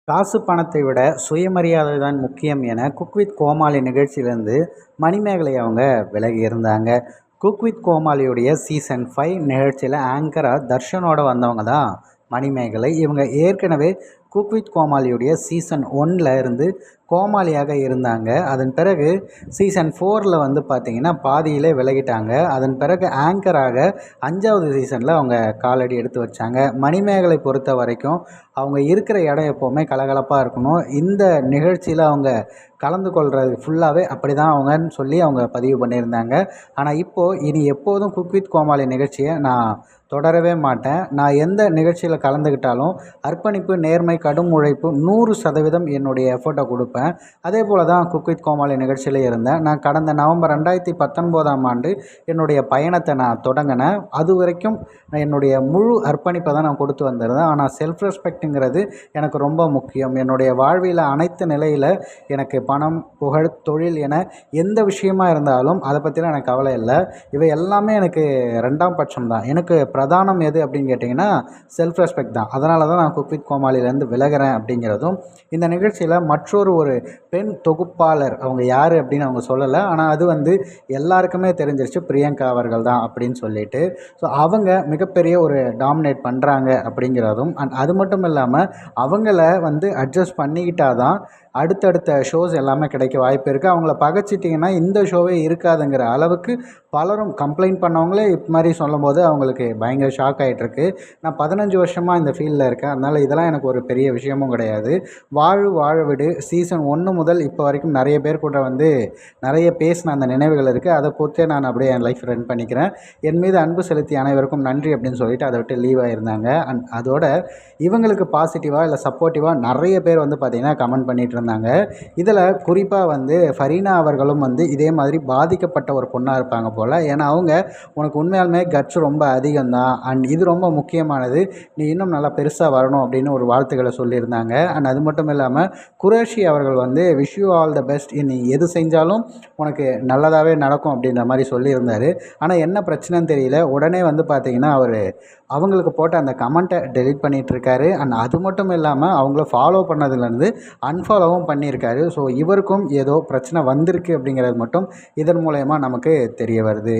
காசு பணத்தை விட சுயமரியாதை தான் முக்கியம் என குக் வித் கோமாளி நிகழ்ச்சியிலேருந்து மணிமேகலை அவங்க விலகி இருந்தாங்க. குக் வித் கோமாளியுடைய சீசன் 5 நிகழ்ச்சியில் ஆங்கராக தர்ஷனோட வந்தவங்க தான் மணிமேகலை. இவங்க ஏற்கனவே குக் வித் கோமாளியுடைய சீசன் 1ல் இருந்து கோமாளியாக இருந்தாங்க. அதன் பிறகு சீசன் 4ல் வந்து பார்த்திங்கன்னா பாதியிலே விலகிட்டாங்க. அதன் பிறகு ஆங்கராக 5வது சீசனில் அவங்க காலடி எடுத்து வச்சாங்க. மணிமேகலை பொறுத்த வரைக்கும் அவங்க இருக்கிற இடம் எப்போவுமே கலகலப்பாக இருக்கணும். இந்த நிகழ்ச்சியில் அவங்க கலந்து கொள்கிறது ஃபுல்லாகவே அப்படி தான் அவங்கன்னு சொல்லி அவங்க பதிவு பண்ணியிருந்தாங்க. ஆனால் இப்போது இனி எப்போதும் குக் வித் கோமாளி நிகழ்ச்சியை நான் தொடரவே மாட்டேன். நான் எந்த நிகழ்ச்சியில் கலந்துக்கிட்டாலும் அர்ப்பணிப்பு, நேர்மை, கடும் உழைப்பு 100% என்னுடைய எஃபர்ட்டை கொடுப்பேன். அதே போல் தான் குக் வித் கோமாளி நிகழ்ச்சியில் இருந்தேன். நான் கடந்த நவம்பர் 2019ஆம் ஆண்டு என்னுடைய பயணத்தை நான் தொடங்கினேன். அது வரைக்கும் என்னுடைய முழு அர்ப்பணிப்பை தான் நான் கொடுத்து வந்திருந்தேன். ஆனால் செல்ஃப் ரெஸ்பெக்ட்டுங்கிறது எனக்கு ரொம்ப முக்கியம். என்னுடைய வாழ்வில் அனைத்து நிலையில் எனக்கு பணம், புகழ், தொழில் என எந்த விஷயமா இருந்தாலும் அதை பற்றிலாம் எனக்கு கவலை இல்லை. இவை எல்லாமே எனக்கு 2ஆம் பட்சம் தான். எனக்கு பிரதானம் எது அப்படின்னு கேட்டிங்கன்னா செல்ஃப் ரெஸ்பெக்ட் தான். அதனால தான் நான் குக் வித் கோமாளிலேருந்து விலகிறேன் அப்படிங்கிறதும், இந்த நிகழ்ச்சியில் ஒரு பெண் தொகுப்பாளர் அவங்க யார் அப்படின்னு அவங்க சொல்லலை. ஆனால் அது வந்து எல்லாருக்குமே தெரிஞ்சிருச்சு, பிரியங்கா அவர்கள் தான் அப்படின்னு சொல்லிட்டு. ஸோ அவங்க மிகப்பெரிய ஒரு டாமினேட் பண்ணுறாங்க அப்படிங்கிறதும், அது மட்டும் இல்லாமல் அவங்கள வந்து அட்ஜஸ்ட் பண்ணிக்கிட்டால் தான் அடுத்தடுத்த ஷோஸ் எல்லாமே கிடைக்க வாய்ப்பு இருக்குது. அவங்கள பகைச்சிட்டிங்கன்னா இந்த ஷோவே இருக்காதுங்கிற அளவுக்கு பலரும் கம்ப்ளைண்ட் பண்ணவங்களே இது மாதிரி சொல்லும்போது அவங்களுக்கு பயங்கர ஷாக் ஆகிட்டுருக்கு. நான் 15 வருஷமாக இந்த ஃபீல்டில் இருக்கேன். அதனால் இதெல்லாம் எனக்கு ஒரு பெரிய விஷயமும் கிடையாது. வாழ விடு சீசன் 1 முதல் இப்போ வரைக்கும் நிறைய பேர் கூட வந்து நிறைய பேசின அந்த நினைவுகள் இருக்குது. அதை பொறுத்தே நான் அப்படியே என் லைஃப் ரன் பண்ணிக்கிறேன். என் மீது அன்பு செலுத்திய அனைவருக்கும் நன்றி அப்படின்னு சொல்லிட்டு அதை விட்டு லீவ் ஆகியிருந்தாங்க. அதோட இவங்களுக்கு பாசிட்டிவாக இல்லை சப்போர்ட்டிவாக நிறைய பேர் வந்து பார்த்திங்கன்னா கமெண்ட் பண்ணிகிட்டு இருந்தாங்க. இதில் குறிப்பாக வந்து ஃபரீனா அவர்களும் வந்து இதே மாதிரி பாதிக்கப்பட்ட ஒரு பொண்ணாக இருப்பாங்க போல். ஏன்னா அவங்க உனக்கு உண்மையாலுமே கட்ஸ் ரொம்ப அதிகம்தான், அண்ட் இது ரொம்ப முக்கியமானது, நீ இன்னும் நல்லா பெருசாக வரணும் அப்படின்னு ஒரு வாழ்த்துக்களை சொல்லியிருந்தாங்க. அண்ட் அது மட்டும் இல்லாமல் குரேஷி அவர்கள் வந்து wish you all the best, நீ எது செஞ்சாலும் உனக்கு நல்லதாகவே நடக்கும் அப்படின்ற மாதிரி சொல்லியிருந்தார். ஆனால் என்ன பிரச்சனைன்னு தெரியல, உடனே வந்து பார்த்திங்கன்னா அவர் அவங்களுக்கு போட்ட அந்த கமெண்ட்டை டெலீட் பண்ணிகிட்ருக்காரு. அண்ட் அது மட்டும் இல்லாமல் அவங்கள ஃபாலோ பண்ணதுலேருந்து அன்ஃபாலோவும் பண்ணியிருக்காரு. ஸோ இவருக்கும் ஏதோ பிரச்சனை வந்திருக்கு அப்படிங்கிறது மட்டும் இதன் மூலயமா நமக்கு தெரிய வருது.